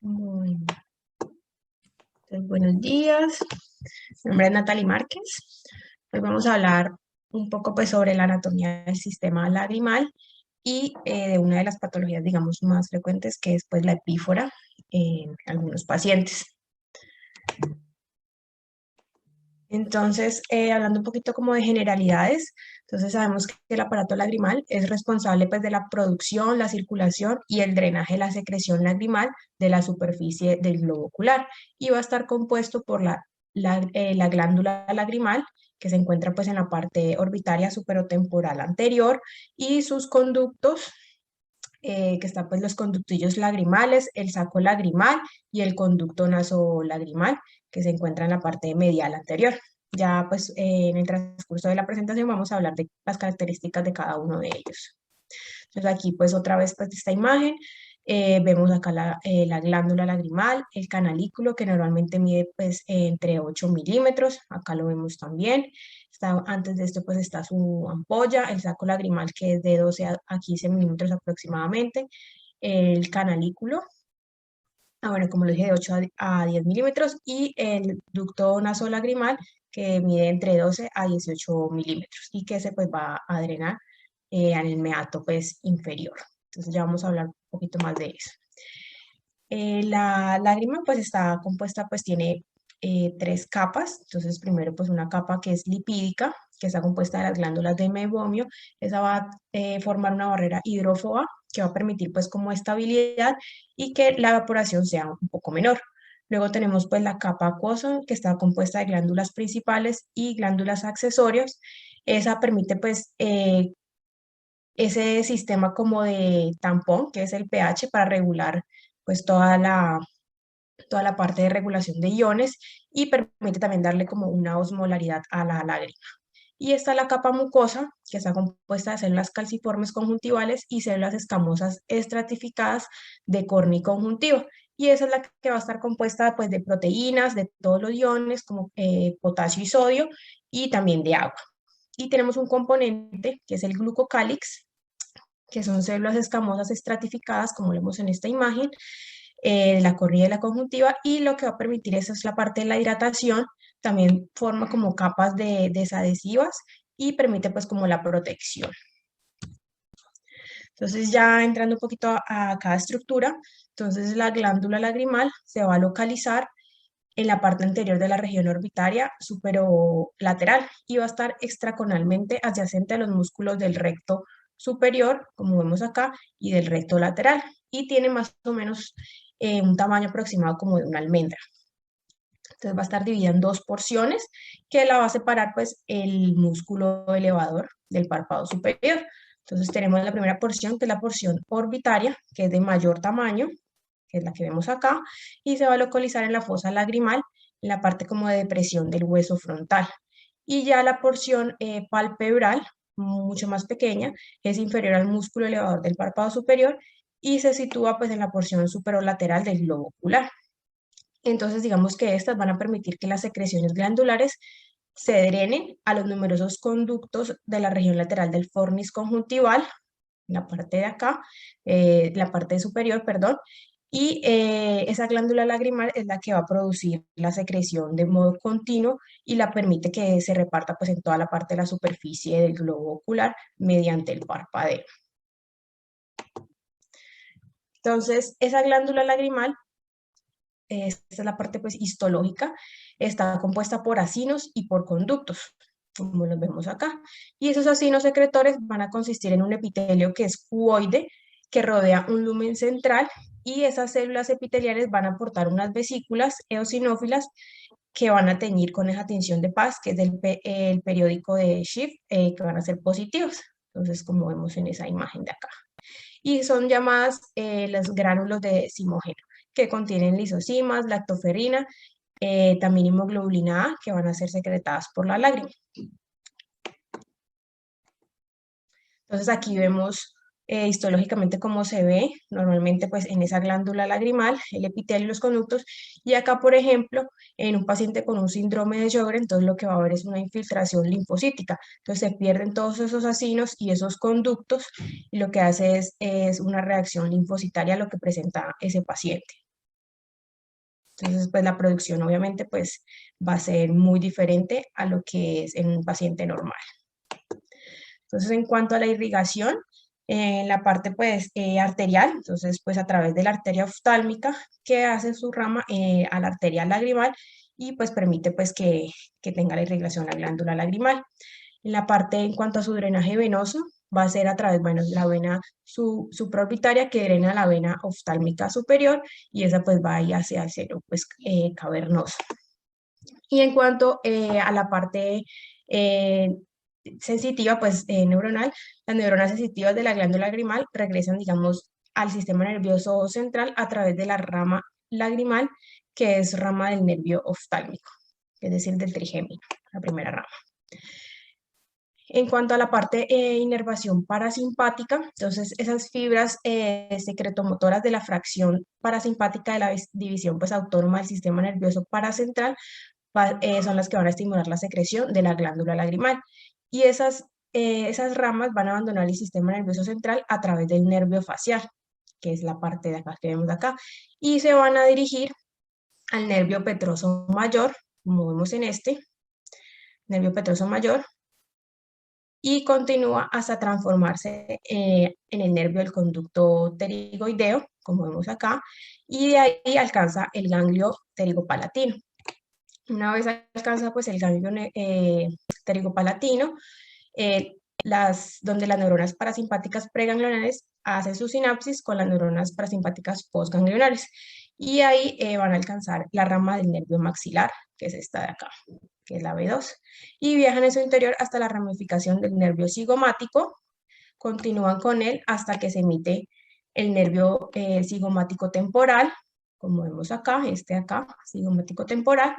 Bueno, entonces, buenos días. Mi nombre es Natalie Márquez. Hoy vamos a hablar un poco pues, sobre la anatomía del sistema lagrimal y de una de las patologías, digamos, más frecuentes, que es pues, la epífora en algunos pacientes. Entonces, hablando un poquito como de generalidades, entonces sabemos que el aparato lagrimal es responsable pues de la producción, la circulación y el drenaje de la secreción lagrimal de la superficie del globo ocular y va a estar compuesto por la glándula lagrimal que se encuentra pues en la parte orbitaria superotemporal anterior y sus conductos, que están pues los conductillos lagrimales, el saco lagrimal y el conducto nasolagrimal que se encuentra en la parte medial anterior. Ya pues en el transcurso de la presentación vamos a hablar de las características de cada uno de ellos. Entonces aquí pues otra vez pues esta imagen, vemos acá la glándula lagrimal, el canalículo que normalmente mide pues entre 8 milímetros, acá lo vemos también. Antes de esto pues está su ampolla, el saco lagrimal que es de 12 a 15 milímetros aproximadamente, el canalículo, bueno, como lo dije, de 8 a 10 milímetros y el ducto nasolagrimal que mide entre 12 a 18 milímetros y que se pues va a drenar en el meato pues inferior. Entonces ya vamos a hablar un poquito más de eso. La lágrima pues está compuesta, pues tiene tres capas. Entonces primero pues una capa que es lipídica, que está compuesta de las glándulas de mebomio. Esa va a formar una barrera hidrófoba que va a permitir pues como estabilidad y que la evaporación sea un poco menor. Luego tenemos pues la capa acuosa que está compuesta de glándulas principales y glándulas accesorias. Esa permite pues ese sistema como de tampón, que es el pH, para regular pues toda la parte de regulación de iones y permite también darle como una osmolaridad a la lágrima. Y está la capa mucosa, que está compuesta de células calciformes conjuntivales y células escamosas estratificadas de córnea y conjuntiva. Y esa es la que va a estar compuesta pues, de proteínas, de todos los iones, como potasio y sodio, y también de agua. Y tenemos un componente, que es el glucocálix, que son células escamosas estratificadas, como vemos en esta imagen, de la cornea y de la conjuntiva, y lo que va a permitir eso es la parte de la hidratación, también forma como capas desadhesivas y permite pues como la protección. Entonces ya entrando un poquito a cada estructura, entonces la glándula lagrimal se va a localizar en la parte anterior de la región orbitaria superolateral y va a estar extraconalmente adyacente a los músculos del recto superior, como vemos acá, y del recto lateral, y tiene más o menos un tamaño aproximado como de una almendra. Entonces va a estar dividida en dos porciones que la va a separar pues el músculo elevador del párpado superior. Entonces tenemos la primera porción, que es la porción orbitaria, que es de mayor tamaño, que es la que vemos acá, y se va a localizar en la fosa lagrimal, en la parte como de depresión del hueso frontal. Y ya la porción palpebral, mucho más pequeña, es inferior al músculo elevador del párpado superior y se sitúa pues en la porción superolateral del globo ocular. Entonces, digamos que estas van a permitir que las secreciones glandulares se drenen a los numerosos conductos de la región lateral del fornis conjuntival, la parte de acá, la parte superior, perdón, y esa glándula lagrimal es la que va a producir la secreción de modo continuo y la permite que se reparta pues en toda la parte de la superficie del globo ocular mediante el parpadeo. Entonces, esa glándula lagrimal, esta es la parte pues histológica, está compuesta por acinos y por conductos, como los vemos acá. Y esos acinos secretores van a consistir en un epitelio que es cuboide, que rodea un lumen central, y esas células epiteliales van a aportar unas vesículas eosinófilas que van a teñir con esa tinción de paz, que es el periódico de Schiff, que van a ser positivos. Entonces, como vemos en esa imagen de acá. Y son llamadas los gránulos de simógeno, que contienen lisosimas, lactoferrina, también hemoglobulina A, que van a ser secretadas por la lágrima. Entonces aquí vemos histológicamente cómo se ve normalmente pues en esa glándula lagrimal, el epitelio y los conductos, y acá por ejemplo en un paciente con un síndrome de Sjögren, entonces lo que va a haber es una infiltración linfocítica, entonces se pierden todos esos acinos y esos conductos y lo que hace es una reacción linfocitaria a lo que presenta ese paciente. Entonces, pues la producción obviamente pues va a ser muy diferente a lo que es en un paciente normal. Entonces, en cuanto a la irrigación, en la parte pues arterial, entonces pues a través de la arteria oftálmica que hace su rama a la arteria lagrimal y pues permite pues que tenga la irrigación la glándula lagrimal. En la parte en cuanto a su drenaje venoso, va a ser a través, bueno, la vena supraorbitaria que drena la vena oftálmica superior y esa pues va ahí hacia el seno pues cavernoso. Y en cuanto a la parte eh, sensitiva, pues neuronal, las neuronas sensitivas de la glándula lagrimal regresan, digamos, al sistema nervioso central a través de la rama lagrimal, que es rama del nervio oftálmico, es decir, del trigémino, la primera rama. En cuanto a la parte inervación parasimpática, entonces esas fibras secretomotoras de la fracción parasimpática de la división pues, autónoma del sistema nervioso paracentral son las que van a estimular la secreción de la glándula lagrimal. Y esas ramas van a abandonar el sistema nervioso central a través del nervio facial, que es la parte de acá que vemos acá, y se van a dirigir al nervio petroso mayor, como vemos en este, nervio petroso mayor, y continúa hasta transformarse en el nervio del conducto pterigoideo, como vemos acá, y de ahí alcanza el ganglio pterigopalatino. Una vez alcanza pues el ganglio pterigopalatino, donde las neuronas parasimpáticas preganglionales hacen su sinapsis con las neuronas parasimpáticas postganglionales y ahí van a alcanzar la rama del nervio maxilar, que es esta de acá, que es la B2, y viajan en su interior hasta la ramificación del nervio cigomático, continúan con él hasta que se emite el nervio cigomático temporal, como vemos acá, este acá, cigomático temporal,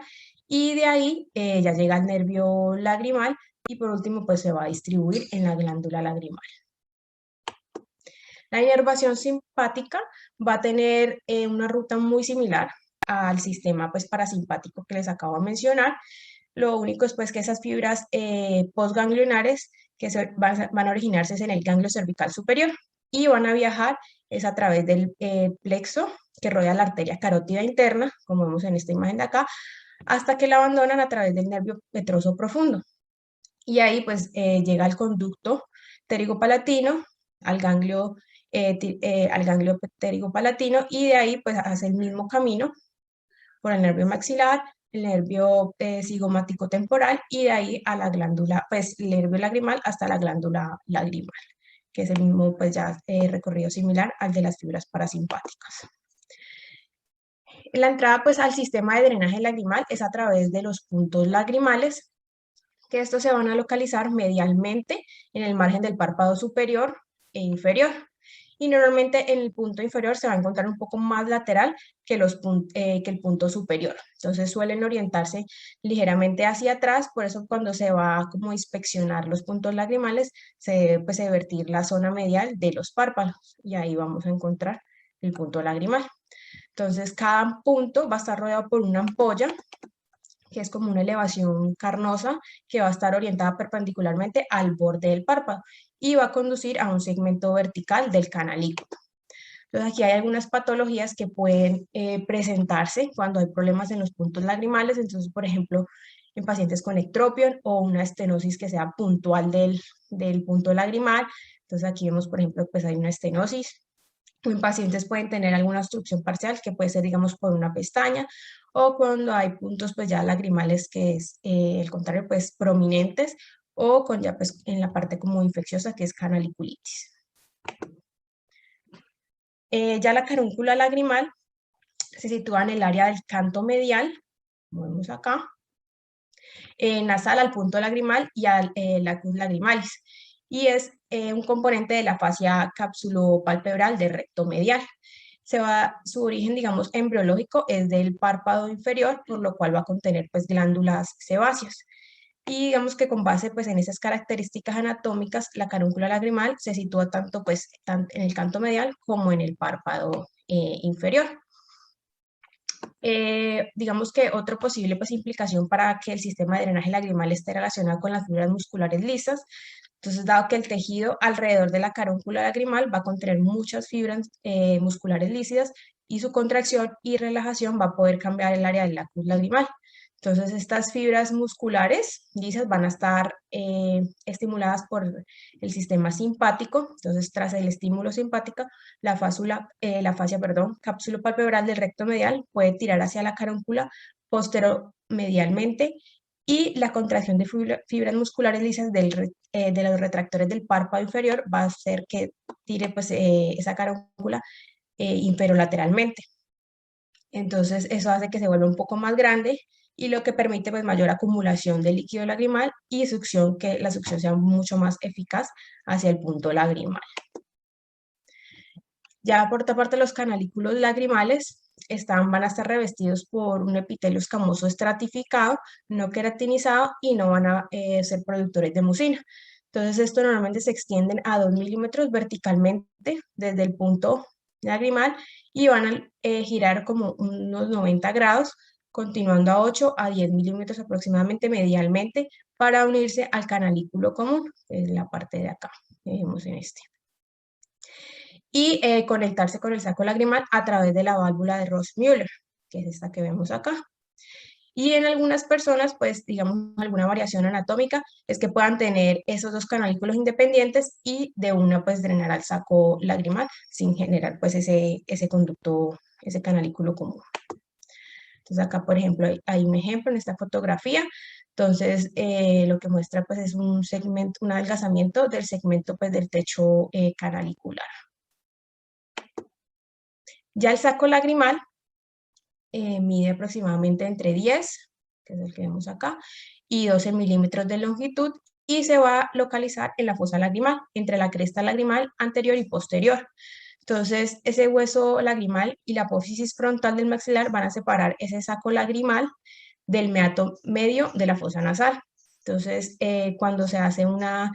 y de ahí ya llega al nervio lagrimal y por último pues se va a distribuir en la glándula lagrimal. La inervación simpática va a tener una ruta muy similar al sistema pues parasimpático que les acabo de mencionar. Lo único es pues que esas fibras postganglionares que van a originarse en el ganglio cervical superior y van a viajar es a través del plexo que rodea la arteria carótida interna, como vemos en esta imagen de acá, hasta que la abandonan a través del nervio petroso profundo. Y ahí pues llega el conducto pterigopalatino al ganglio pterigopalatino y de ahí pues hace el mismo camino por el nervio maxilar, el nervio cigomático temporal y de ahí a la glándula, pues el nervio lagrimal hasta la glándula lagrimal, que es el mismo pues ya recorrido similar al de las fibras parasimpáticas. La entrada pues al sistema de drenaje lagrimal es a través de los puntos lagrimales, que estos se van a localizar medialmente en el margen del párpado superior e inferior. Y normalmente en el punto inferior se va a encontrar un poco más lateral que el punto superior. Entonces suelen orientarse ligeramente hacia atrás, por eso cuando se va como a inspeccionar los puntos lagrimales, se debe pues vertir la zona medial de los párpados y ahí vamos a encontrar el punto lagrimal. Entonces cada punto va a estar rodeado por una ampolla que es como una elevación carnosa que va a estar orientada perpendicularmente al borde del párpado y va a conducir a un segmento vertical del canal líquido. Entonces aquí hay algunas patologías que pueden presentarse cuando hay problemas en los puntos lagrimales, entonces por ejemplo en pacientes con ectropion o una estenosis que sea puntual del punto lagrimal, entonces aquí vemos por ejemplo pues hay una estenosis. En pacientes pueden tener alguna obstrucción parcial que puede ser, digamos, por una pestaña o cuando hay puntos, pues ya lagrimales que es el contrario, pues prominentes o con ya pues en la parte como infecciosa que es canaliculitis. Ya la carúncula lagrimal se sitúa en el área del canto medial, como vemos acá, nasal al punto lagrimal y al lacus lagrimalis y es un componente de la fascia capsulopalpebral del recto medial. Su origen, digamos, embriológico es del párpado inferior, por lo cual va a contener pues glándulas sebáceas. Y digamos que con base pues en esas características anatómicas, la carúncula lagrimal se sitúa tanto pues en el canto medial como en el párpado inferior. Digamos que otra posible pues, implicación para que el sistema de drenaje lagrimal esté relacionado con las fibras musculares lisas. Entonces, dado que el tejido alrededor de la carúncula lagrimal va a contener muchas fibras musculares lícidas y su contracción y relajación va a poder cambiar el área del lacus lagrimal. Entonces, estas fibras musculares lisas van a estar estimuladas por el sistema simpático. Entonces, tras el estímulo simpático, la fascia, perdón, capsulopalpebral del recto medial puede tirar hacia la caróncula posteromedialmente y la contracción de fibras musculares lisas de los retractores del párpado inferior va a hacer que tire pues, esa caróncula inferolateralmente. Entonces, eso hace que se vuelva un poco más grande y lo que permite pues, mayor acumulación de líquido lagrimal y succión, que la succión sea mucho más eficaz hacia el punto lagrimal. Ya por otra parte, los canalículos lagrimales van a estar revestidos por un epitelio escamoso estratificado, no queratinizado y no van a ser productores de mucina. Entonces, esto normalmente se extienden a 2 milímetros verticalmente desde el punto lagrimal y van a girar como unos 90 grados, continuando a 8 a 10 milímetros aproximadamente medialmente para unirse al canalículo común, que es la parte de acá, que vemos en este. Y conectarse con el saco lagrimal a través de la válvula de Ross-Müller, que es esta que vemos acá. Y en algunas personas, pues digamos alguna variación anatómica, es que puedan tener esos dos canalículos independientes y de una pues drenar al saco lagrimal sin generar pues ese conducto, ese canalículo común. Entonces acá por ejemplo hay un ejemplo en esta fotografía. Entonces lo que muestra pues es un adelgazamiento del segmento pues del techo canalicular. Ya el saco lagrimal mide aproximadamente entre 10, que es el que vemos acá, y 12 milímetros de longitud y se va a localizar en la fosa lagrimal, entre la cresta lagrimal anterior y posterior. Entonces, ese hueso lagrimal y la apófisis frontal del maxilar van a separar ese saco lagrimal del meato medio de la fosa nasal. Entonces, cuando se hace una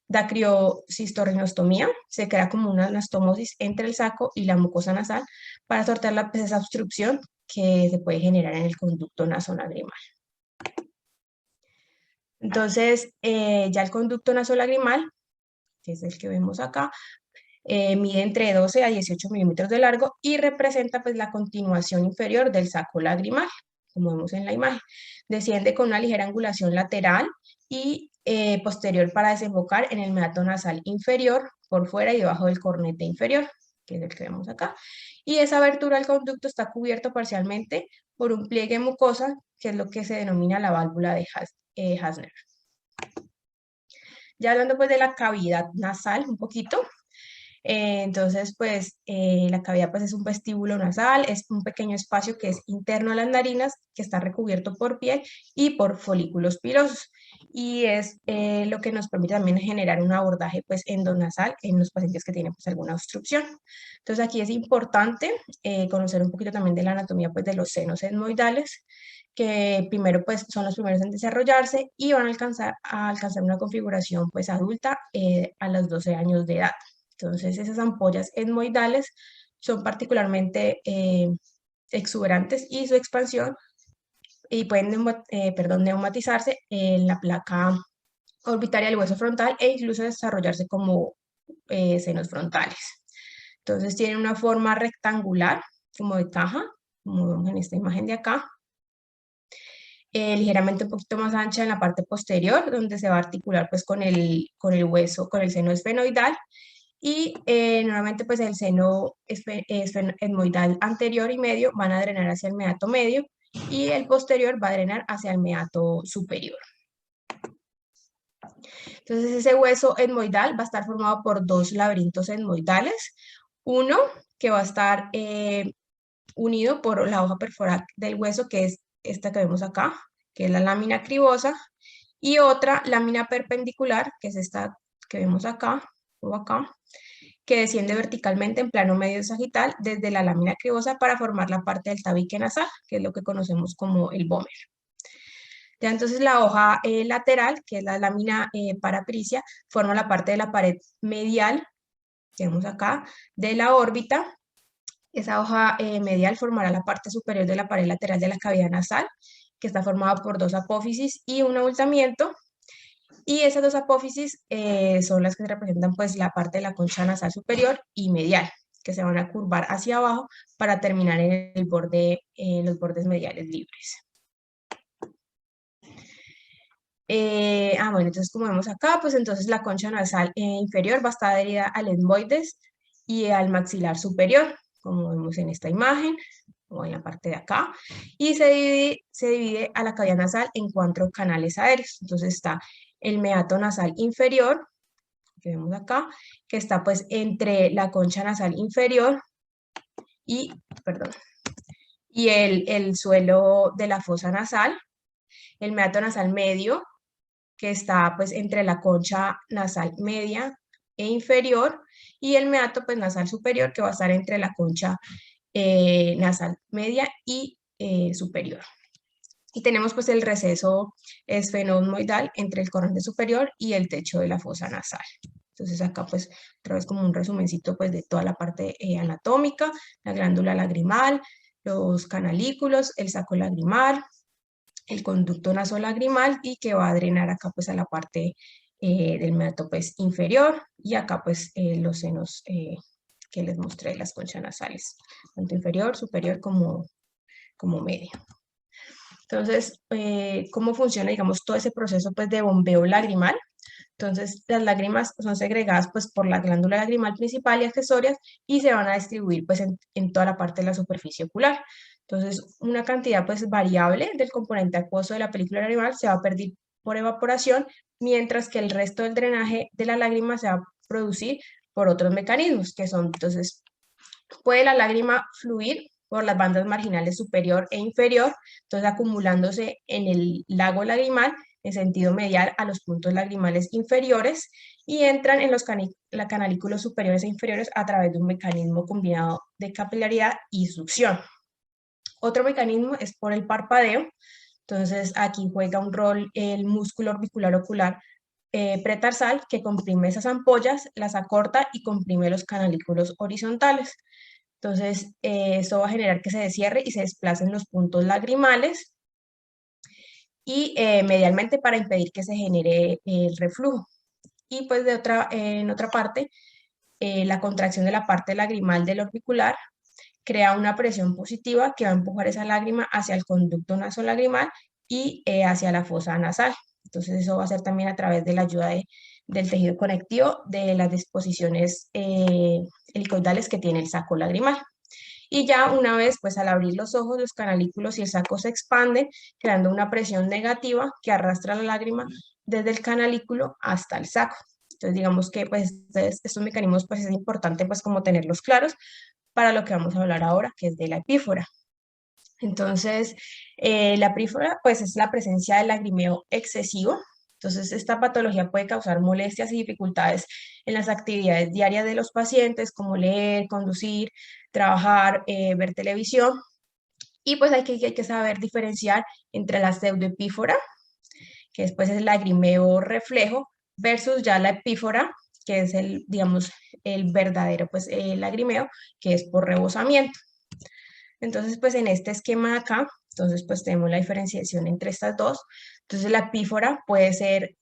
dacriocistorrinostomía, se crea como una anastomosis entre el saco y la mucosa nasal para sortear esa obstrucción que se puede generar en el conducto nasolagrimal. Entonces, ya el conducto nasolagrimal, que es el que vemos acá, mide entre 12 a 18 milímetros de largo y representa pues la continuación inferior del saco lagrimal, como vemos en la imagen. Desciende con una ligera angulación lateral y posterior para desembocar en el meato nasal inferior, por fuera y debajo del cornete inferior, que es el que vemos acá. Y esa abertura del conducto está cubierto parcialmente por un pliegue mucosa, que es lo que se denomina la válvula de Hasner. Ya hablando pues de la cavidad nasal un poquito, entonces, pues la cavidad pues, es un vestíbulo nasal, es un pequeño espacio que es interno a las narinas, que está recubierto por piel y por folículos pilosos. Y es lo que nos permite también generar un abordaje pues, endonasal en los pacientes que tienen pues, alguna obstrucción. Entonces, aquí es importante conocer un poquito también de la anatomía pues, de los senos etmoidales, que primero pues, son los primeros en desarrollarse y van a alcanzar una configuración pues, adulta a los 12 años de edad. Entonces, esas ampollas etmoidales son particularmente exuberantes y su expansión y pueden neumatizarse en la placa orbitaria del hueso frontal e incluso desarrollarse como senos frontales. Entonces, tienen una forma rectangular, como de caja, como vemos en esta imagen de acá, ligeramente un poquito más ancha en la parte posterior, donde se va a articular pues, con el hueso, con el seno esfenoidal, y normalmente pues el seno etmoidal anterior y medio van a drenar hacia el meato medio y el posterior va a drenar hacia el meato superior. Entonces ese hueso etmoidal va a estar formado por dos laberintos etmoidales, uno que va a estar unido por la hoja perforada del hueso, que es esta que vemos acá, que es la lámina cribosa, y otra lámina perpendicular, que es esta que vemos acá o acá, que desciende verticalmente en plano medio sagital desde la lámina cribosa para formar la parte del tabique nasal, que es lo que conocemos como el vómer. Ya entonces la hoja lateral, que es la lámina parapricia, forma la parte de la pared medial, que vemos acá, de la órbita. Esa hoja medial formará la parte superior de la pared lateral de la cavidad nasal, que está formada por dos apófisis y un abultamiento. Y esas dos apófisis son las que representan pues la parte de la concha nasal superior y medial. que se van a curvar hacia abajo para terminar en el borde, en los bordes mediales libres. Bueno, entonces como vemos acá, pues entonces la concha nasal inferior va a estar adherida al etmoides y al maxilar superior, como vemos en esta imagen, o en la parte de acá, y se divide a la cavidad nasal en 4 canales aéreos. Entonces está el meato nasal inferior, que vemos acá, que está pues entre la concha nasal inferior y, perdón, y el suelo de la fosa nasal, el meato nasal medio, que está pues entre la concha nasal media e inferior, y el meato pues nasal superior, que va a estar entre la concha nasal media y superior. Y tenemos pues el receso esfenoidal entre el cornete superior y el techo de la fosa nasal. Entonces acá pues otra vez como un resumencito pues de toda la parte anatómica, la glándula lagrimal, los canalículos, el saco lagrimal, el conducto nasolagrimal y que va a drenar acá pues a la parte del meato pues inferior y acá pues los senos que les mostré, las conchas nasales, tanto inferior, superior como medio. Entonces, ¿cómo funciona, digamos, todo ese proceso pues de bombeo lagrimal? Entonces, las lágrimas son segregadas pues por la glándula lagrimal principal y accesorias y se van a distribuir pues en toda la parte de la superficie ocular. Entonces, una cantidad pues variable del componente acuoso de la película lagrimal se va a perder por evaporación, mientras que el resto del drenaje de la lágrima se va a producir por otros mecanismos, que son, entonces, puede la lágrima fluir por las bandas marginales superior e inferior, entonces acumulándose en el lago lagrimal en sentido medial a los puntos lagrimales inferiores y entran en los canalículos superiores e inferiores a través de un mecanismo combinado de capilaridad y succión. Otro mecanismo es por el parpadeo, entonces aquí juega un rol el músculo orbicular ocular pretarsal que comprime esas ampollas, las acorta y comprime los canalículos horizontales. Entonces, eso va a generar que se descierre y se desplacen los puntos lagrimales y medialmente para impedir que se genere el reflujo. Y pues en otra parte, la contracción de la parte lagrimal del orbicular crea una presión positiva que va a empujar esa lágrima hacia el conducto nasolagrimal y hacia la fosa nasal. Entonces eso va a ser también a través de la ayuda del tejido conectivo de las disposiciones helicoidales que tiene el saco lagrimal. Y ya una vez, pues al abrir los ojos, los canalículos y el saco se expanden, creando una presión negativa que arrastra la lágrima desde el canalículo hasta el saco. Entonces, digamos que pues estos mecanismos pues es importante pues como tenerlos claros para lo que vamos a hablar ahora, que es de la epífora. Entonces, la epífora pues es la presencia del lagrimeo excesivo. Entonces, esta patología puede causar molestias y dificultades en las actividades diarias de los pacientes, como leer, conducir, trabajar, ver televisión. Y pues hay que saber diferenciar entre la pseudoepífora, que después es el lagrimeo reflejo, versus ya la epífora, que es el, digamos, el verdadero pues, el lagrimeo, que es por rebosamiento. Entonces, pues en este esquema de acá, entonces pues tenemos la diferenciación entre estas dos. Entonces la epífora puede ser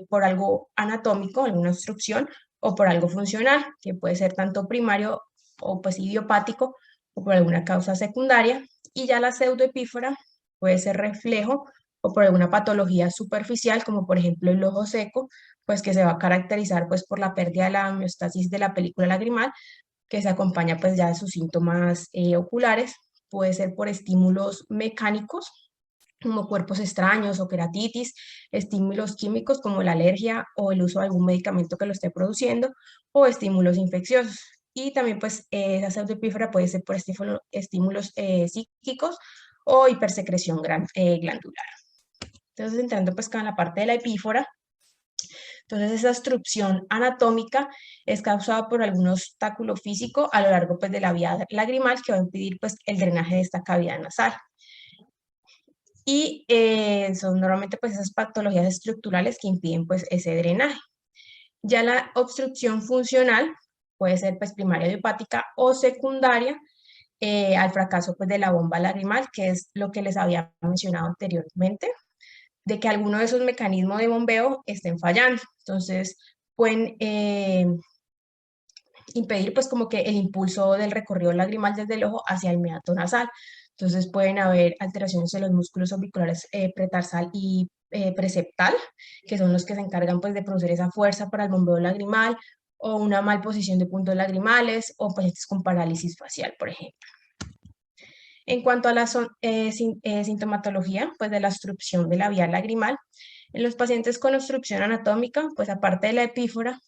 por algo anatómico, alguna obstrucción, o por algo funcional, que puede ser tanto primario o pues idiopático, o por alguna causa secundaria. Y ya la pseudoepífora puede ser reflejo o por alguna patología superficial, como por ejemplo el ojo seco, pues que se va a caracterizar pues por la pérdida de la homeostasis de la película lagrimal, que se acompaña pues ya de sus síntomas oculares, puede ser por estímulos mecánicos, como cuerpos extraños o queratitis, estímulos químicos como la alergia o el uso de algún medicamento que lo esté produciendo, o estímulos infecciosos. Y también pues esa pseudoepífora puede ser por estímulos psíquicos o hipersecreción glandular. Entonces entrando pues con la parte de la epífora, entonces, esa obstrucción anatómica es causada por algún obstáculo físico a lo largo pues, de la vía lagrimal que va a impedir pues, el drenaje de esta cavidad nasal. Y son normalmente pues, esas patologías estructurales que impiden pues, ese drenaje. Ya la obstrucción funcional puede ser pues, primaria idiopática o secundaria al fracaso pues, de la bomba lagrimal, que es lo que les había mencionado anteriormente, de que alguno de esos mecanismos de bombeo estén fallando. Entonces, pueden impedir pues como que el impulso del recorrido lagrimal desde el ojo hacia el meato nasal. Entonces pueden haber alteraciones en los músculos orbiculares pretarsal y preceptal, que son los que se encargan pues de producir esa fuerza para el bombeo lagrimal, o una malposición de puntos lagrimales, o pacientes con parálisis facial, por ejemplo. En cuanto a la sintomatología, pues de la obstrucción de la vía lagrimal, en los pacientes con obstrucción anatómica, pues aparte de la epífora,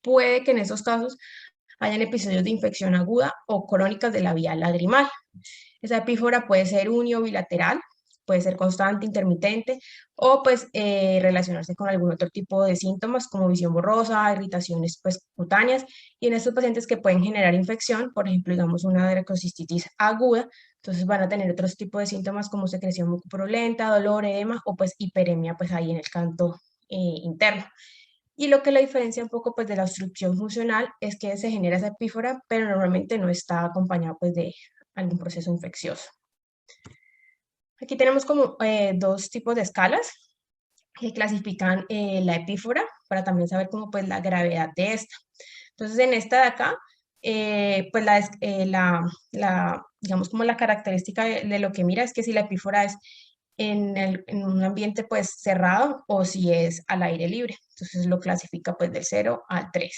puede que en esos casos hayan episodios de infección aguda o crónicas de la vía lagrimal. Esa epífora puede ser uni o bilateral, puede ser constante, intermitente, o pues relacionarse con algún otro tipo de síntomas como visión borrosa, irritaciones pues cutáneas, y en estos pacientes que pueden generar infección, por ejemplo, digamos una dermatitis aguda, entonces van a tener otros tipos de síntomas como secreción mucopurulenta, dolor, edema o pues hiperemia pues ahí en el canto interno. Y lo que la diferencia un poco pues de la obstrucción funcional es que se genera esa epífora, pero normalmente no está acompañado pues de algún proceso infeccioso. Aquí tenemos como dos tipos de escalas que clasifican la epífora para también saber cómo pues la gravedad de esta. Entonces en esta de acá, pues digamos como la característica de lo que mira es que si la epífora es en un ambiente pues cerrado o si es al aire libre. Entonces lo clasifica pues del 0 al 3.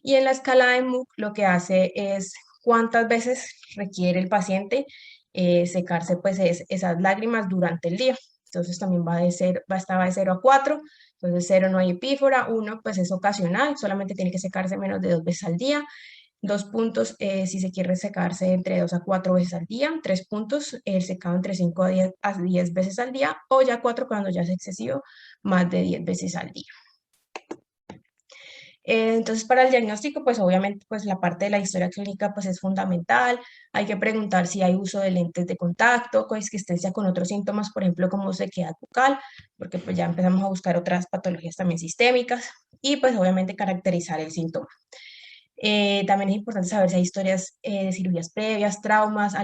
Y en la escala de Mook lo que hace es cuántas veces requiere el paciente secarse pues esas lágrimas durante el día. Entonces también va a estar de 0 a 4. Entonces 0 no hay epífora, 1 pues es ocasional, solamente tiene que secarse menos de 2 veces al día. 2 puntos si se quiere secarse entre 2 a 4 veces al día. 3 puntos el secado entre 5 a 10 veces al día. O ya 4 cuando ya es excesivo, más de 10 veces al día. Entonces, para el diagnóstico, pues obviamente pues la parte de la historia clínica pues es fundamental. Hay que preguntar si hay uso de lentes de contacto, coexistencia con otros síntomas, por ejemplo, como sequedad bucal, porque pues ya empezamos a buscar otras patologías también sistémicas y pues obviamente caracterizar el síntoma. También es importante saber si hay historias de cirugías previas, traumas,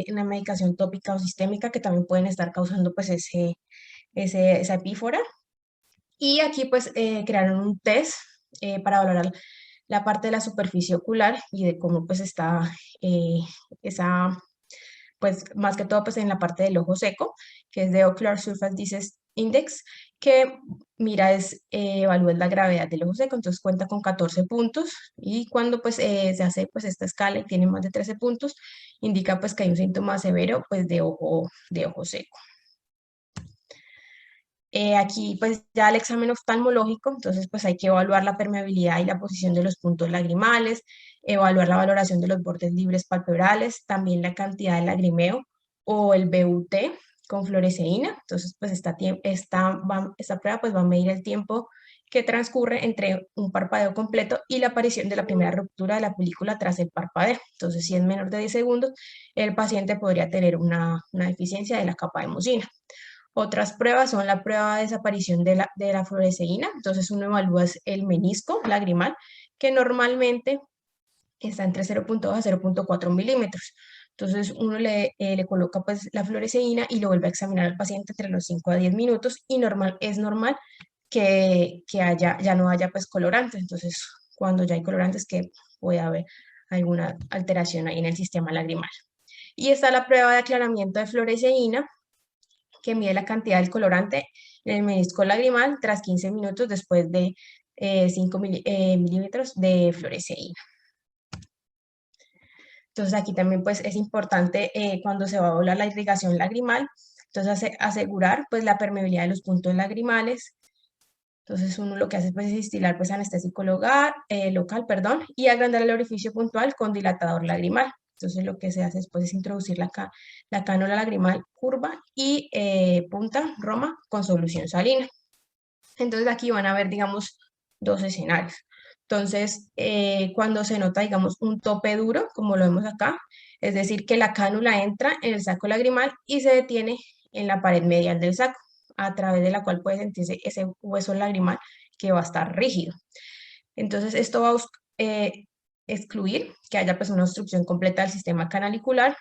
una medicación tópica o sistémica que también pueden estar causando pues esa epífora. Y aquí pues crearon un test para valorar la parte de la superficie ocular y de cómo pues está esa, pues más que todo pues en la parte del ojo seco, que es de Ocular Surface Disease Index, que mira, evalúa la gravedad del ojo seco, entonces cuenta con 14 puntos y cuando pues se hace pues esta escala y tiene más de 13 puntos, indica pues que hay un síntoma severo pues de ojo seco. Aquí pues ya el examen oftalmológico, entonces pues hay que evaluar la permeabilidad y la posición de los puntos lagrimales, evaluar la valoración de los bordes libres palpebrales, también la cantidad de lagrimeo o el BUT con fluoresceína. Entonces pues esta prueba pues va a medir el tiempo que transcurre entre un parpadeo completo y la aparición de la primera ruptura de la película tras el parpadeo. Entonces si es menor de 10 segundos, el paciente podría tener una deficiencia de la capa de mucina. Otras pruebas son la prueba de desaparición de la fluoresceína. Entonces uno evalúa el menisco lagrimal, que normalmente está entre 0.2 a 0.4 milímetros. Entonces uno le coloca pues la fluoresceína y lo vuelve a examinar al paciente entre los 5 a 10 minutos y es normal que ya no haya pues colorantes. Entonces cuando ya hay colorantes que puede haber alguna alteración ahí en el sistema lagrimal. Y está la prueba de aclaramiento de fluoresceína, que mide la cantidad del colorante en el menisco lagrimal tras 15 minutos después de 5 milímetros de fluoresceína. Entonces aquí también pues es importante cuando se va a evaluar la irrigación lagrimal, entonces asegurar pues la permeabilidad de los puntos lagrimales. Entonces uno lo que hace pues es instilar pues anestésico local, y agrandar el orificio puntual con dilatador lagrimal. Entonces lo que se hace después es introducir la cánula lagrimal curva y punta Roma con solución salina. Entonces aquí van a ver, digamos, dos escenarios. Entonces, cuando se nota, digamos, un tope duro, como lo vemos acá, es decir, que la cánula entra en el saco lagrimal y se detiene en la pared medial del saco, a través de la cual puede sentirse ese hueso lagrimal que va a estar rígido. Entonces, esto va a excluir que haya pues una obstrucción completa del sistema canalicular.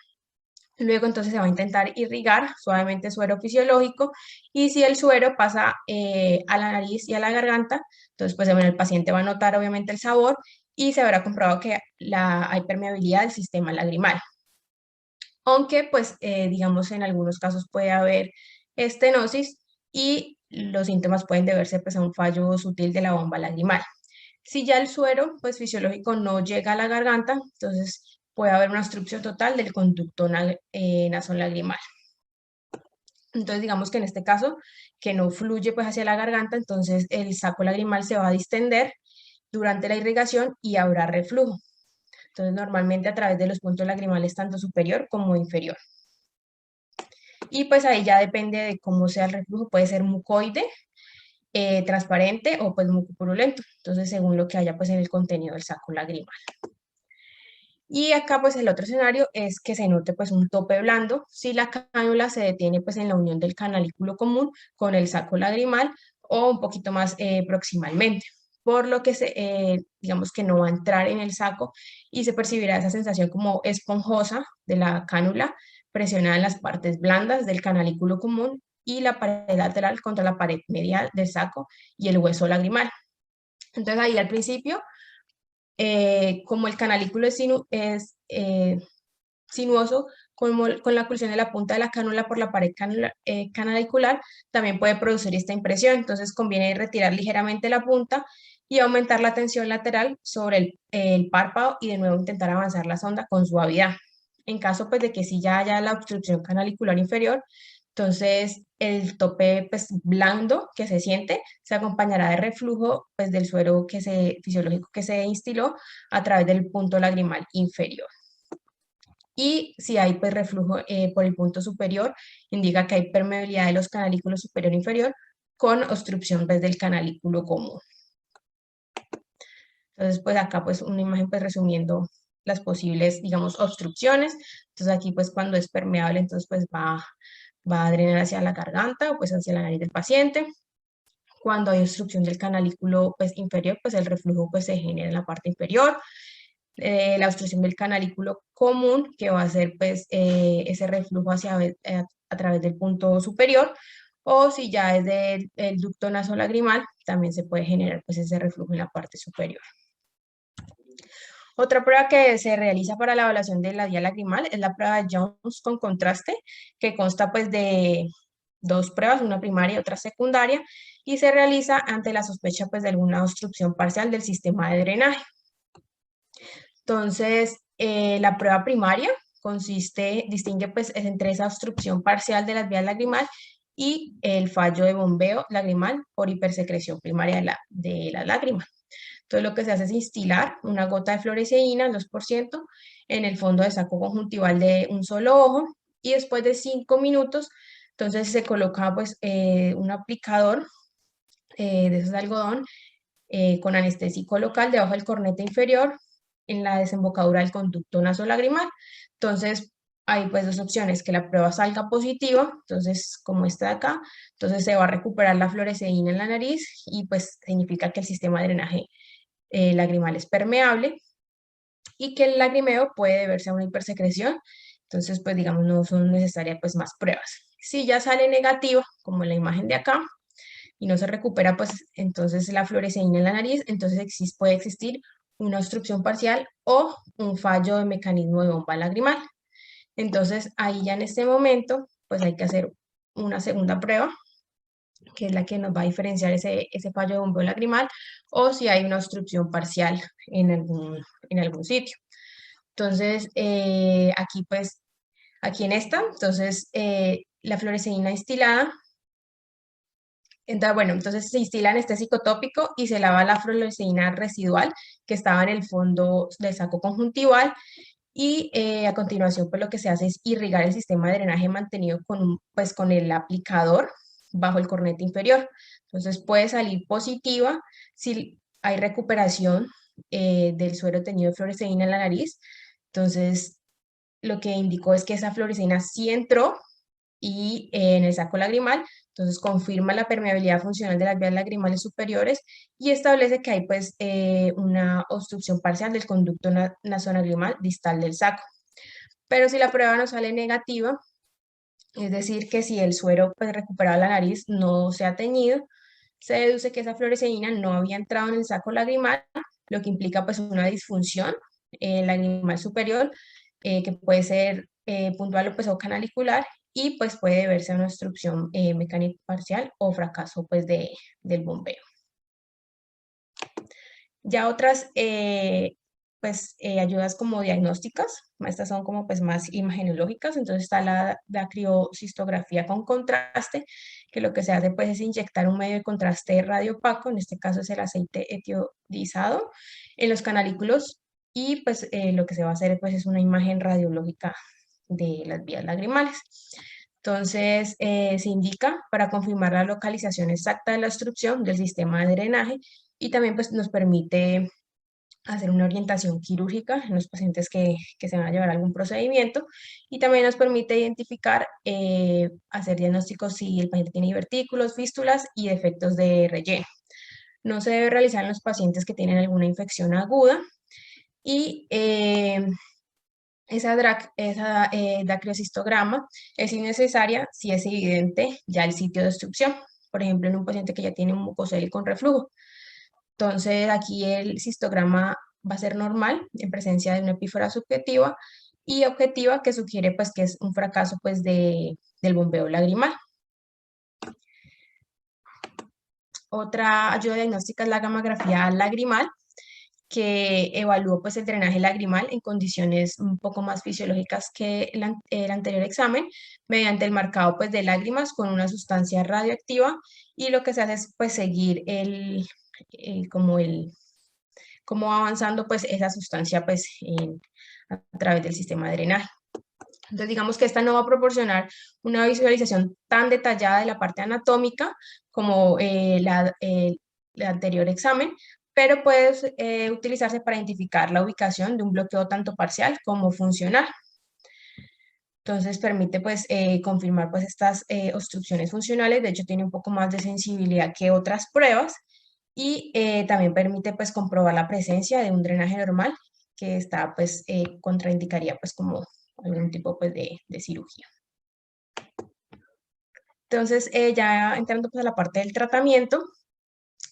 Luego entonces se va a intentar irrigar suavemente suero fisiológico y si el suero pasa a la nariz y a la garganta, entonces pues bueno, el paciente va a notar obviamente el sabor y se habrá comprobado que hay permeabilidad del sistema lagrimal. Aunque, pues, digamos, en algunos casos puede haber estenosis y los síntomas pueden deberse, pues, a un fallo sutil de la bomba lagrimal. Si ya el suero, pues, fisiológico no llega a la garganta, entonces puede haber una obstrucción total del conducto nasolagrimal. Entonces, digamos que en este caso, que no fluye pues hacia la garganta, entonces el saco lagrimal se va a distender durante la irrigación y habrá reflujo. Entonces, normalmente a través de los puntos lagrimales, tanto superior como inferior. Y pues ahí ya depende de cómo sea el reflujo, puede ser mucoide, transparente o pues mucopurulento. Entonces, según lo que haya pues en el contenido del saco lagrimal. Y acá pues el otro escenario es que se note pues un tope blando si la cánula se detiene pues en la unión del canalículo común con el saco lagrimal o un poquito más proximalmente, por lo que digamos que no va a entrar en el saco y se percibirá esa sensación como esponjosa de la cánula presionada en las partes blandas del canalículo común y la pared lateral contra la pared medial del saco y el hueso lagrimal. Entonces ahí al principio como el canalículo es sinuoso, con la oclusión de la punta de la cánula por la pared canalicular, también puede producir esta impresión. Entonces conviene retirar ligeramente la punta y aumentar la tensión lateral sobre el párpado y de nuevo intentar avanzar la sonda con suavidad. En caso pues de que si ya haya la obstrucción canalicular inferior, entonces el tope pues, blando que se siente se acompañará de reflujo pues, del suero fisiológico que se instiló a través del punto lagrimal inferior. Y si hay pues, reflujo por el punto superior, indica que hay permeabilidad de los canalículos superior e inferior con obstrucción pues, del canalículo común. Entonces, pues acá pues una imagen pues resumiendo las posibles, digamos, obstrucciones. Entonces aquí pues cuando es permeable, entonces pues va a drenar hacia la garganta o pues hacia la nariz del paciente. Cuando hay obstrucción del canalículo pues, inferior, pues el reflujo pues, se genera en la parte inferior. La obstrucción del canalículo común, que va a ser pues, ese reflujo a través del punto superior, o si ya es del ducto nasolagrimal, también se puede generar pues, ese reflujo en la parte superior. Otra prueba que se realiza para la evaluación de la vía lagrimal es la prueba de Jones con contraste, que consta pues de dos pruebas, una primaria y otra secundaria, y se realiza ante la sospecha pues de alguna obstrucción parcial del sistema de drenaje. Entonces, la prueba primaria distingue pues entre esa obstrucción parcial de las vías lagrimal y el fallo de bombeo lagrimal por hipersecreción primaria de la lágrima. Entonces lo que se hace es instilar una gota de fluoresceína, el 2%, en el fondo de saco conjuntival de un solo ojo y después de 5 minutos, entonces se coloca pues un aplicador de esos de algodón con anestésico local debajo del cornete inferior en la desembocadura del conducto nasolagrimal. Entonces hay pues dos opciones, que la prueba salga positiva, entonces como esta de acá, entonces se va a recuperar la fluoresceína en la nariz y pues significa que el sistema de drenaje lagrimal es permeable y que el lagrimeo puede deberse a una hipersecreción, entonces pues digamos no son necesarias pues más pruebas. Si ya sale negativa, como en la imagen de acá, y no se recupera pues entonces la fluoresceína en la nariz, entonces puede existir una obstrucción parcial o un fallo de mecanismo de bomba lagrimal. Entonces ahí ya en este momento pues hay que hacer una segunda prueba que es la que nos va a diferenciar ese fallo de bombeo lagrimal, o si hay una obstrucción parcial en algún sitio. Entonces, aquí en esta, entonces, la fluoresceína instilada, entonces se instila anestésico tópico y se lava la fluoresceína residual que estaba en el fondo del saco conjuntival y a continuación pues lo que se hace es irrigar el sistema de drenaje mantenido con el aplicador bajo el cornete inferior. Entonces puede salir positiva si hay recuperación del suero tenido de fluoresceína en la nariz. Entonces lo que indicó es que esa fluoresceína sí entró y en el saco lagrimal, entonces confirma la permeabilidad funcional de las vías lagrimales superiores y establece que hay pues una obstrucción parcial del conducto nasolagrimal distal del saco. Pero si la prueba no sale negativa, es decir, que si el suero pues, recuperado de la nariz no se ha teñido, se deduce que esa fluoresceína no había entrado en el saco lagrimal, lo que implica pues una disfunción lagrimal superior, que puede ser puntual pues, o canalicular, y pues puede deberse a una obstrucción mecánica parcial o fracaso pues del bombeo. Ya otras pues, ayudas como diagnósticas, estas son como pues más imagenológicas. Entonces está la criocistografía con contraste, que lo que se hace pues es inyectar un medio de contraste radiopaco, en este caso es el aceite etiodizado, en los canalículos, y pues lo que se va a hacer pues es una imagen radiológica de las vías lagrimales. Entonces, se indica para confirmar la localización exacta de la obstrucción del sistema de drenaje, y también pues, nos permite hacer una orientación quirúrgica en los pacientes que se van a llevar algún procedimiento, y también nos permite identificar, hacer diagnósticos si el paciente tiene divertículos, fístulas y defectos de relleno. No se debe realizar en los pacientes que tienen alguna infección aguda, y esa dacriocistograma es innecesaria si es evidente ya el sitio de obstrucción, por ejemplo, en un paciente que ya tiene un mucosel con reflujo. Entonces, aquí el cistograma va a ser normal en presencia de una epífora subjetiva y objetiva, que sugiere pues que es un fracaso pues del bombeo lagrimal. Otra ayuda diagnóstica es la gammagrafía lagrimal, que evaluó pues el drenaje lagrimal en condiciones un poco más fisiológicas que el anterior examen, mediante el marcado pues de lágrimas con una sustancia radioactiva, y lo que se hace es pues seguir cómo va avanzando pues esa sustancia pues a través del sistema de drenaje. Entonces, digamos que esta no va a proporcionar una visualización tan detallada de la parte anatómica como el anterior examen, pero puede utilizarse para identificar la ubicación de un bloqueo tanto parcial como funcional. Entonces, permite pues, confirmar pues, estas obstrucciones funcionales. De hecho, tiene un poco más de sensibilidad que otras pruebas, y también permite pues, comprobar la presencia de un drenaje normal que está, pues, contraindicaría pues, como algún tipo pues, de cirugía. Entonces, ya entrando pues, a la parte del tratamiento,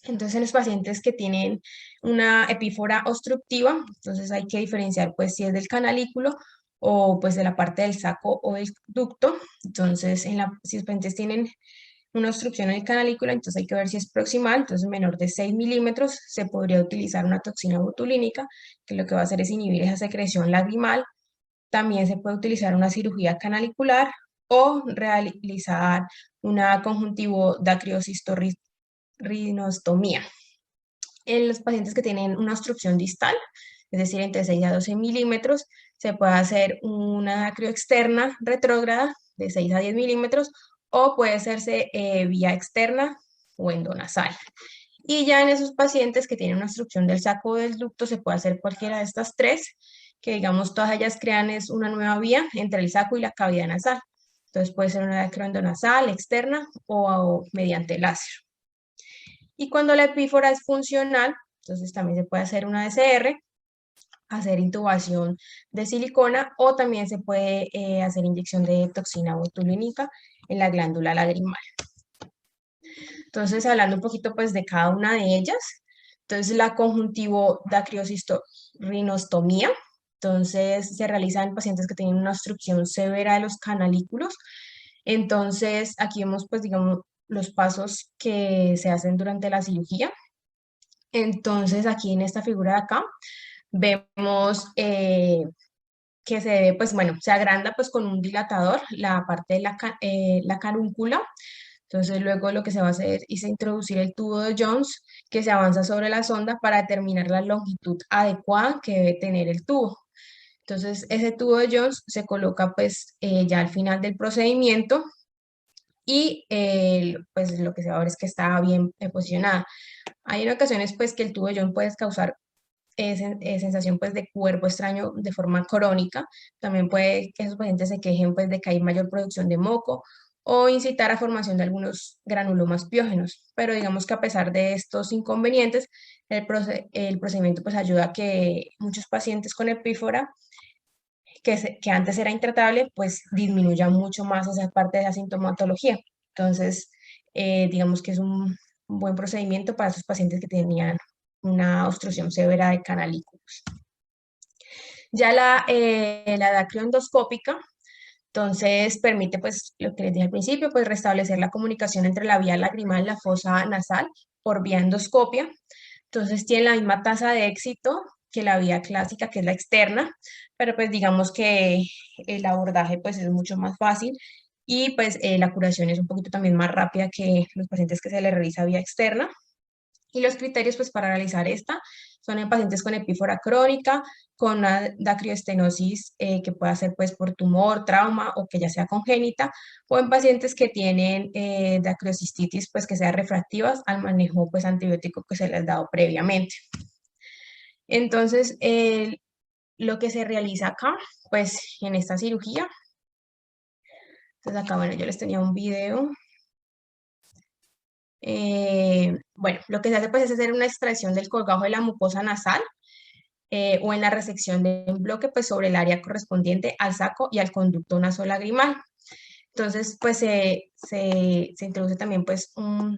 entonces en los pacientes que tienen una epífora obstructiva, entonces hay que diferenciar pues si es del canalículo o pues de la parte del saco o del ducto. Entonces, si los pacientes tienen una obstrucción en el canalículo, entonces hay que ver si es proximal, entonces menor de 6 milímetros, se podría utilizar una toxina botulínica, que lo que va a hacer es inhibir esa secreción lagrimal. También se puede utilizar una cirugía canalicular o realizar una conjuntivo dacriostorrinostomía. En los pacientes que tienen una obstrucción distal, es decir, entre 6 a 12 milímetros, se puede hacer una dacrio externa retrógrada de 6 a 10 milímetros, o puede hacerse vía externa o endonasal. Y ya en esos pacientes que tienen una obstrucción del saco o del ducto, se puede hacer cualquiera de estas tres, que digamos todas ellas crean es una nueva vía entre el saco y la cavidad nasal. Entonces puede ser una endonasal, externa o mediante láser. Y cuando la epífora es funcional, entonces también se puede hacer una DCR, hacer intubación de silicona, o también se puede hacer inyección de toxina botulínica en la glándula lagrimal. Entonces, hablando un poquito pues de cada una de ellas, entonces la conjuntivo dacriostorrinostomía, entonces se realiza en pacientes que tienen una obstrucción severa de los canalículos. Entonces, aquí vemos pues digamos los pasos que se hacen durante la cirugía. Entonces, aquí en esta figura de acá, vemos que se debe, pues bueno, se agranda pues con un dilatador la parte de la carúncula. Entonces luego lo que se va a hacer es introducir el tubo de Jones, que se avanza sobre la sonda para determinar la longitud adecuada que debe tener el tubo. Entonces ese tubo de Jones se coloca pues ya al final del procedimiento, y pues lo que se va a ver es que está bien posicionada. Hay en ocasiones pues que el tubo de Jones puede causar sensación pues de cuerpo extraño de forma crónica. También puede que esos pacientes se quejen pues de que hay mayor producción de moco o incitar a formación de algunos granulomas piógenos. Pero digamos que a pesar de estos inconvenientes, el procedimiento pues ayuda a que muchos pacientes con epífora que antes era intratable, pues disminuya mucho más esa parte de la sintomatología. Entonces, digamos que es un buen procedimiento para esos pacientes que tenían una obstrucción severa de canalículas. Ya la dacroendoscópica, entonces permite, pues, lo que les dije al principio, pues restablecer la comunicación entre la vía lagrimal y la fosa nasal por vía endoscopia. Entonces tiene la misma tasa de éxito que la vía clásica, que es la externa, pero pues digamos que el abordaje pues es mucho más fácil y pues la curación es un poquito también más rápida que los pacientes que se les realiza vía externa. Y los criterios pues para realizar esta son en pacientes con epífora crónica, con una dacriostenosis que pueda ser pues por tumor, trauma o que ya sea congénita, o en pacientes que tienen dacriocistitis pues que sean refractivas al manejo pues antibiótico que se les ha dado previamente. Entonces, lo que se realiza acá, pues en esta cirugía, entonces acá, bueno, yo les tenía un video. Bueno, lo que se hace pues es hacer una extracción del colgajo de la mucosa nasal o en la resección de un bloque pues sobre el área correspondiente al saco y al conducto nasolagrimal. Entonces, pues se introduce también pues un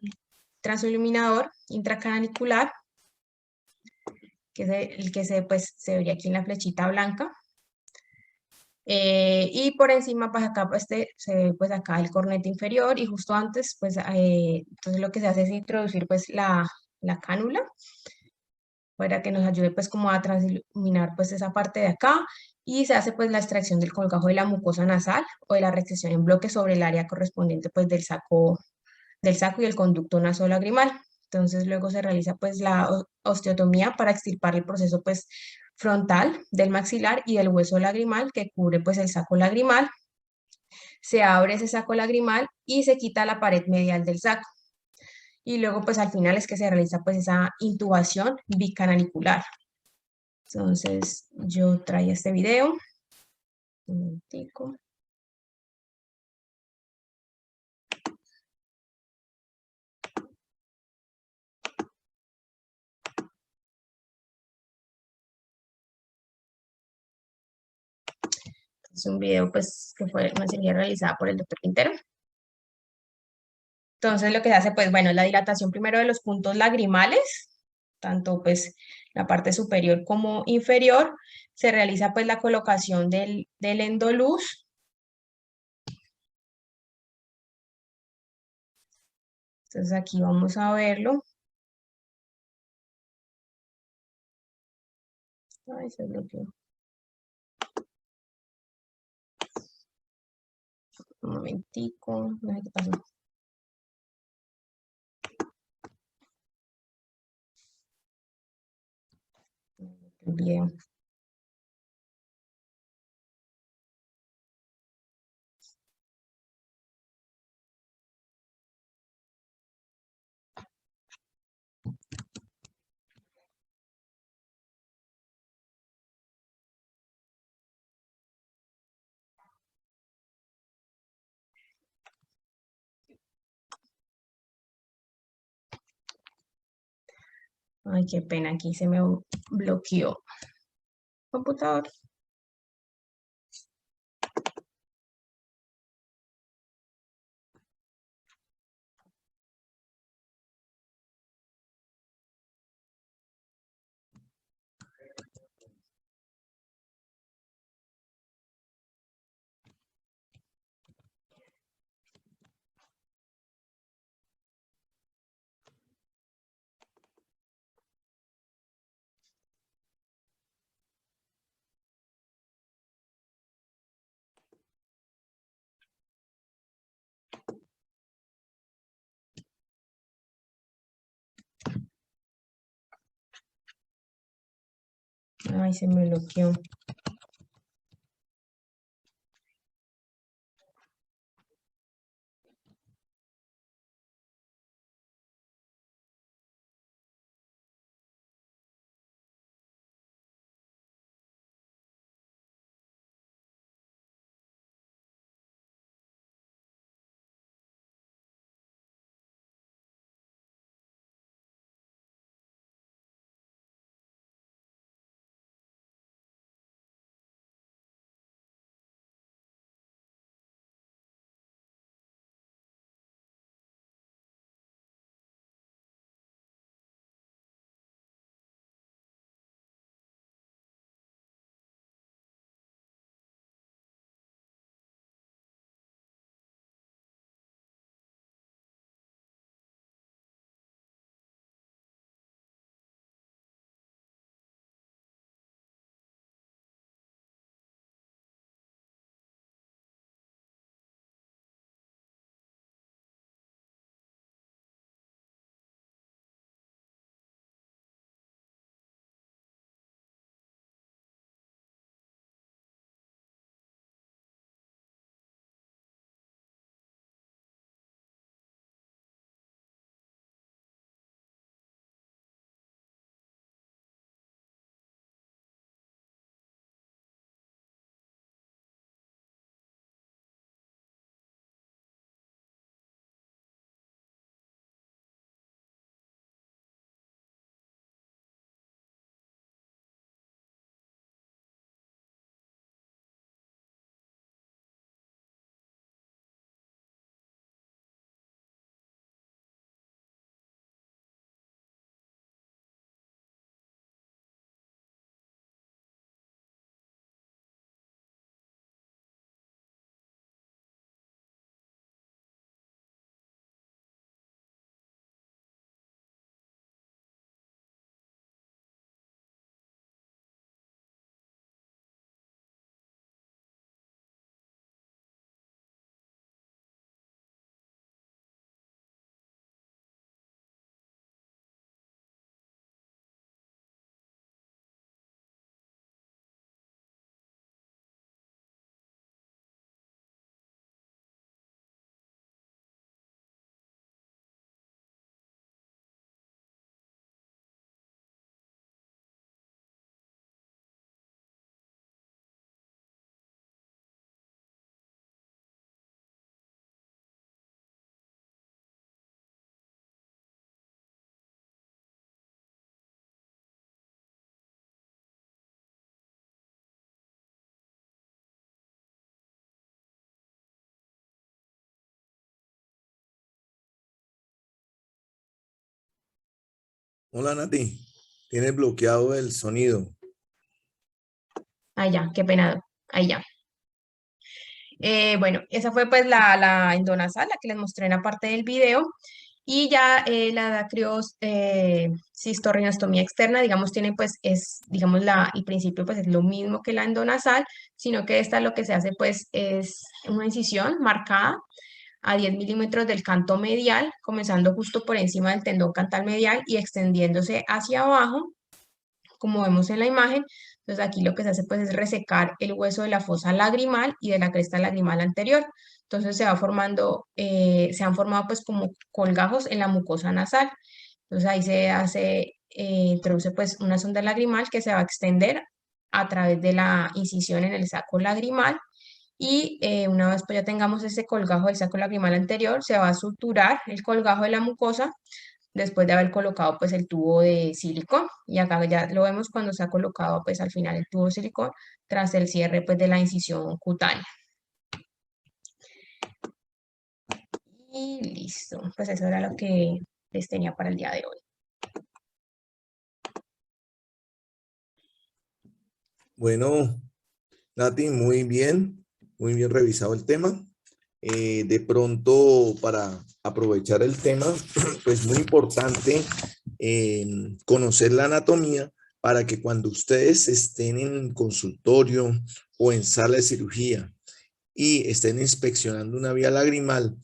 transiluminador intracanalicular, que es el que pues, se vería aquí en la flechita blanca. Y por encima, pues acá, pues, se ve pues acá el cornete inferior y justo antes, pues, entonces lo que se hace es introducir pues la cánula para que nos ayude pues como a transiluminar pues esa parte de acá y se hace pues la extracción del colgajo de la mucosa nasal o de la resección en bloque sobre el área correspondiente pues del saco y el conducto nasolagrimal. Entonces luego se realiza pues la osteotomía para extirpar el proceso pues frontal del maxilar y del hueso lagrimal que cubre pues el saco lagrimal. Se abre ese saco lagrimal y se quita la pared medial del saco. Y luego pues al final es que se realiza pues esa intubación bicanalicular. Entonces yo traía este video. Un momentico. Es un video pues que fue una cirugía realizada por el doctor Quintero. Entonces lo que se hace pues bueno, la dilatación primero de los puntos lagrimales, tanto pues la parte superior como inferior, se realiza pues la colocación del endoluz. Entonces aquí vamos a verlo. Ay, se bloqueó. Un momentico, no sé qué pasó. El video. Ay, qué pena, aquí se me bloqueó el computador. Ay, se me bloqueó. Hola Nati, tienes bloqueado el sonido. Ahí ya, qué penado. Ahí ya. Bueno, esa fue pues la endonasal, la que les mostré en la parte del video. Y ya la cistorrinastomía externa, digamos, tiene pues, digamos, el principio pues es lo mismo que la endonasal, sino que esta lo que se hace pues es una incisión marcada a 10 milímetros del canto medial, comenzando justo por encima del tendón cantal medial y extendiéndose hacia abajo como vemos en la imagen. Entonces aquí lo que se hace pues es resecar el hueso de la fosa lagrimal y de la cresta lagrimal anterior. Entonces se han formado pues como colgajos en la mucosa nasal. Entonces ahí introduce pues una sonda lagrimal que se va a extender a través de la incisión en el saco lagrimal y una vez pues ya tengamos ese colgajo del saco lagrimal anterior, se va a suturar el colgajo de la mucosa después de haber colocado pues el tubo de silicón. Y acá ya lo vemos cuando se ha colocado pues al final el tubo de silicón tras el cierre pues de la incisión cutánea. Y listo, pues eso era lo que les tenía para el día de hoy. Bueno, Nati, muy bien revisado el tema. De pronto, para aprovechar el tema, pues muy importante conocer la anatomía para que cuando ustedes estén en consultorio o en sala de cirugía y estén inspeccionando una vía lagrimal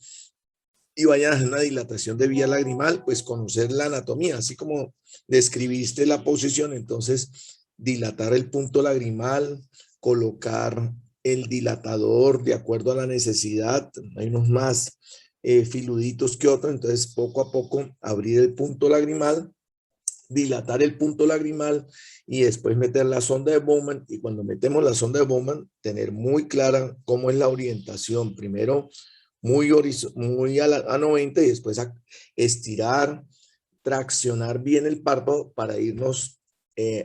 y vayan a hacer una dilatación de vía lagrimal, pues conocer la anatomía, así como describiste la posición, entonces dilatar el punto lagrimal, colocar el dilatador de acuerdo a la necesidad, hay unos más filuditos que otros, entonces poco a poco abrir el punto lagrimal, dilatar el punto lagrimal y después meter la sonda de Bowman, y cuando metemos la sonda de Bowman tener muy clara cómo es la orientación, primero muy a 90 y después a estirar, traccionar bien el párpado para irnos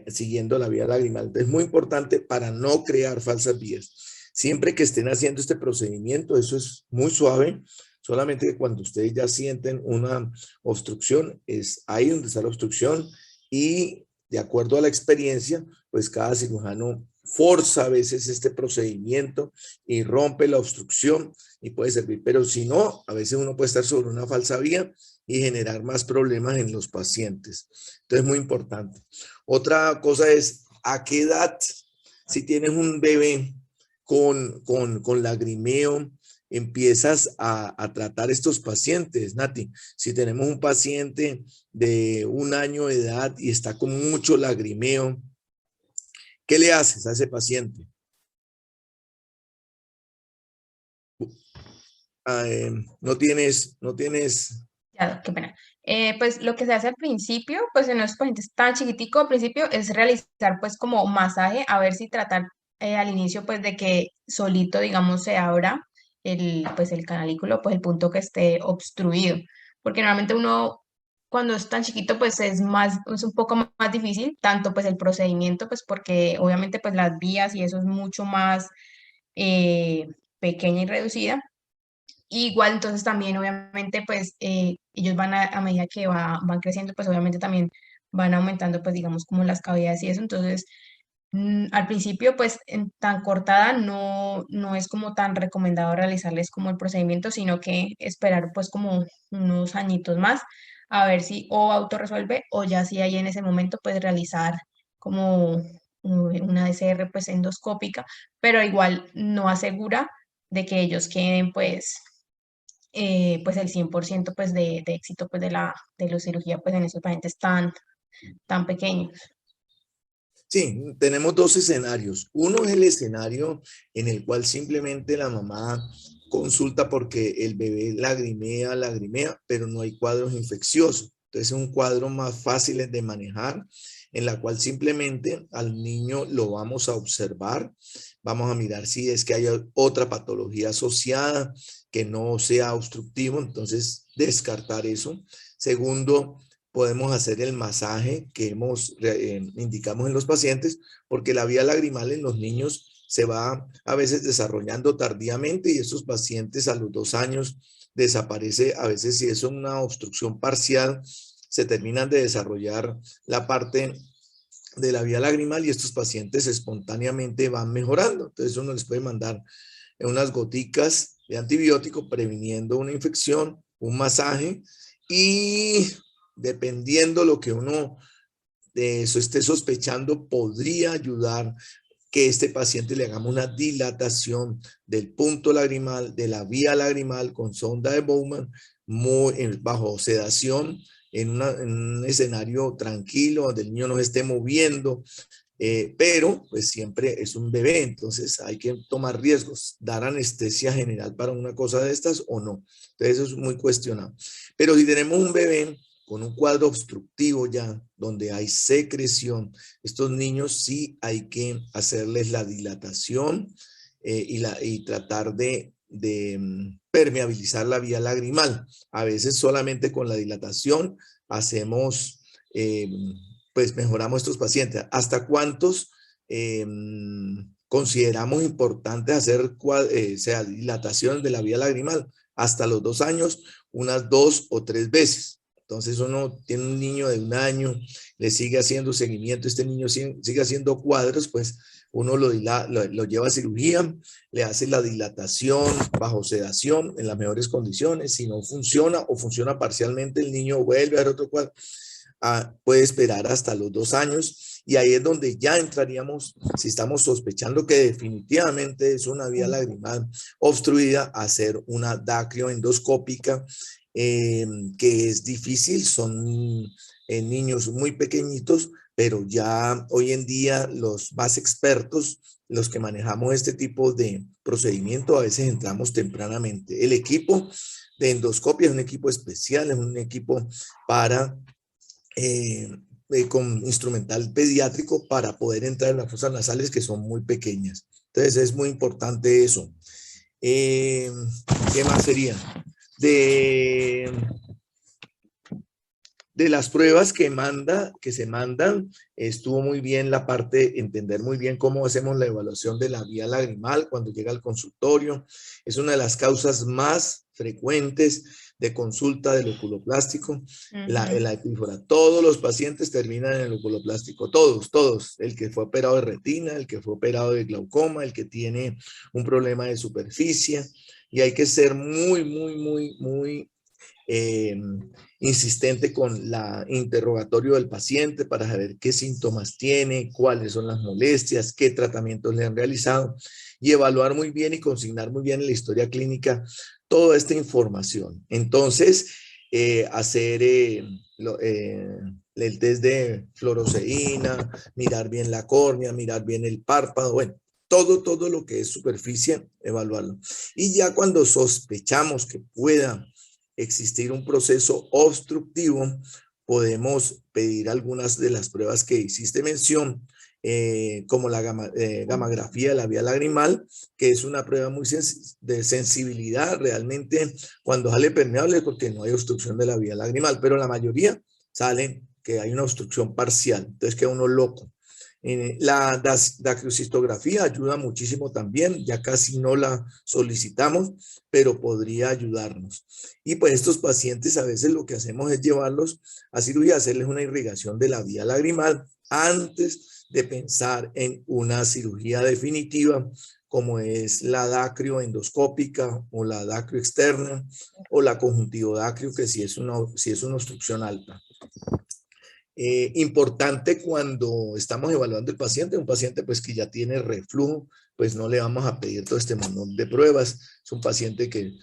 siguiendo la vía lagrimal. Es muy importante para no crear falsas vías. Siempre que estén haciendo este procedimiento, eso es muy suave, solamente que cuando ustedes ya sienten una obstrucción, es ahí donde está la obstrucción y de acuerdo a la experiencia, pues cada cirujano forza a veces este procedimiento y rompe la obstrucción y puede servir, pero si no, a veces uno puede estar sobre una falsa vía y generar más problemas en los pacientes. Entonces, muy importante. Otra cosa es, ¿a qué edad, si tienes un bebé con lagrimeo, empiezas a tratar estos pacientes, Nati? Si tenemos un paciente de 1 año de edad y está con mucho lagrimeo, ¿qué le haces a ese paciente? No tienes. Ya, qué pena. Pues lo que se hace al principio, pues en los pacientes tan chiquiticos al principio es realizar pues como masaje, a ver si tratar al inicio pues de que solito digamos se abra pues el canalículo, pues el punto que esté obstruido, porque normalmente uno cuando es tan chiquito pues es un poco más difícil, tanto pues el procedimiento pues porque obviamente pues las vías y eso es mucho más eh, pequeña y reducida. Igual, entonces también, obviamente, pues ellos a medida que van creciendo, pues obviamente también van aumentando, pues digamos, como las cavidades y eso. Entonces, al principio, pues en tan cortada no es como tan recomendado realizarles como el procedimiento, sino que esperar pues como unos añitos más a ver si o autorresuelve o ya si hay en ese momento, pues realizar como una DCR pues endoscópica, pero igual no asegura de que ellos queden pues el 100% pues de éxito pues de la cirugía pues en esos pacientes tan pequeños. Sí, tenemos dos escenarios. Uno es el escenario en el cual simplemente la mamá consulta porque el bebé lagrimea, pero no hay cuadros infecciosos. Entonces es un cuadro más fácil de manejar, en la cual simplemente al niño lo vamos a observar, vamos a mirar si es que hay otra patología asociada que no sea obstructivo, entonces descartar eso. Segundo, podemos hacer el masaje que indicamos en los pacientes, porque la vía lagrimal en los niños se va a veces desarrollando tardíamente y estos pacientes a los 2 años desaparece, a veces si es una obstrucción parcial, se terminan de desarrollar la parte de la vía lagrimal y estos pacientes espontáneamente van mejorando. Entonces uno les puede mandar unas goticas de antibiótico previniendo una infección, un masaje y dependiendo lo que uno de eso esté sospechando, podría ayudar que este paciente le hagamos una dilatación del punto lagrimal, de la vía lagrimal con sonda de Bowman, bajo sedación, en un escenario tranquilo, donde el niño no se esté moviendo, pero pues siempre es un bebé, entonces hay que tomar riesgos, dar anestesia general para una cosa de estas o no. Entonces eso es muy cuestionado. Pero si tenemos un bebé con un cuadro obstructivo ya, donde hay secreción, estos niños sí hay que hacerles la dilatación y tratar de permeabilizar la vía lagrimal. A veces solamente con la dilatación hacemos, pues mejoramos estos pacientes. ¿Hasta cuántos consideramos importante hacer sea, dilatación de la vía lagrimal? Hasta los 2 años, unas 2 o 3 veces. Entonces uno tiene un niño de 1 año, le sigue haciendo seguimiento, este niño sigue haciendo cuadros, pues uno lo lleva a cirugía, le hace la dilatación bajo sedación en las mejores condiciones. Si no funciona o funciona parcialmente, el niño vuelve a ver otro cuadro. Puede esperar hasta los 2 años y ahí es donde ya entraríamos, si estamos sospechando que definitivamente es una vía lagrimal obstruida, a hacer una dacrioendoscópica, que es difícil, son niños muy pequeñitos, pero ya hoy en día los más expertos, los que manejamos este tipo de procedimiento, a veces entramos tempranamente. El equipo de endoscopia es un equipo especial, es un equipo para con instrumental pediátrico para poder entrar en las fosas nasales que son muy pequeñas. Entonces es muy importante eso. ¿Qué más sería? De las pruebas que se mandan, estuvo muy bien la parte, entender muy bien cómo hacemos la evaluación de la vía lagrimal cuando llega al consultorio. Es una de las causas más frecuentes de consulta del oculoplástico, la epífora. Todos los pacientes terminan en el oculoplástico, todos. El que fue operado de retina, el que fue operado de glaucoma, el que tiene un problema de superficie. Y hay que ser muy insistente con la interrogatorio del paciente para saber qué síntomas tiene, cuáles son las molestias, qué tratamientos le han realizado y evaluar muy bien y consignar muy bien en la historia clínica toda esta información. Entonces, hacer el test de fluoresceína, mirar bien la córnea, mirar bien el párpado, bueno, todo lo que es superficie, evaluarlo. Y ya cuando sospechamos que pueda existir un proceso obstructivo, podemos pedir algunas de las pruebas que hiciste mención, como la gamografía de la vía lagrimal, que es una prueba muy de sensibilidad realmente cuando sale permeable porque no hay obstrucción de la vía lagrimal, pero la mayoría salen que hay una obstrucción parcial, entonces queda uno loco. La dacriocistografía ayuda muchísimo también, ya casi no la solicitamos, pero podría ayudarnos. Y pues estos pacientes a veces lo que hacemos es llevarlos a cirugía, hacerles una irrigación de la vía lagrimal antes de pensar en una cirugía definitiva, como es la dacrioendoscópica o la dacrio externa o la conjuntivodacrio, que si es una obstrucción alta. Importante cuando estamos evaluando el paciente, un paciente pues que ya tiene reflujo, pues no le vamos a pedir todo este montón de pruebas. Es un paciente que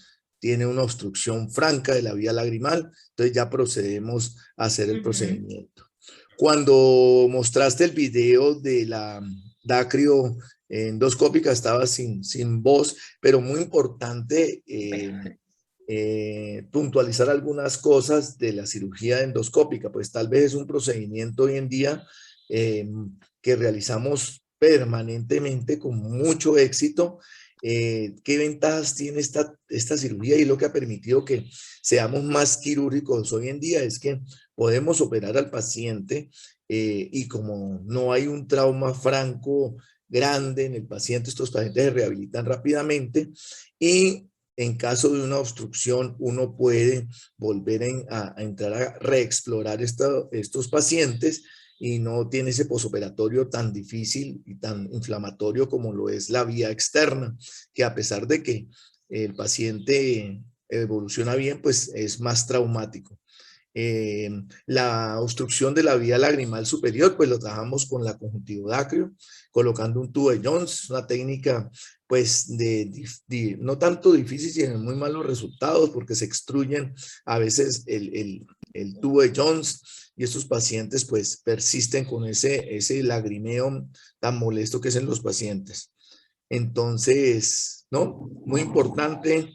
tiene una obstrucción franca de la vía lagrimal, entonces ya procedemos a hacer el procedimiento. Cuando mostraste el video de la dacrio endoscópica estaba sin voz, pero muy importante puntualizar algunas cosas de la cirugía endoscópica, pues tal vez es un procedimiento hoy en día que realizamos permanentemente con mucho éxito. ¿Qué ventajas tiene esta cirugía? Y lo que ha permitido que seamos más quirúrgicos hoy en día es que podemos operar al paciente y como no hay un trauma franco grande en el paciente, estos pacientes se rehabilitan rápidamente y En caso de una obstrucción, uno puede volver a entrar a reexplorar estos pacientes y no tiene ese posoperatorio tan difícil y tan inflamatorio como lo es la vía externa, que a pesar de que el paciente evoluciona bien, pues es más traumático. La obstrucción de la vía lagrimal superior, pues lo trabajamos con la conjuntivodacrio, colocando un tubo de Jones, una técnica pues no tanto difícil, sino muy malos resultados porque se extruyen a veces el tubo de Jones y estos pacientes pues persisten con ese lagrimeo tan molesto que es en los pacientes. Entonces, ¿no? Muy importante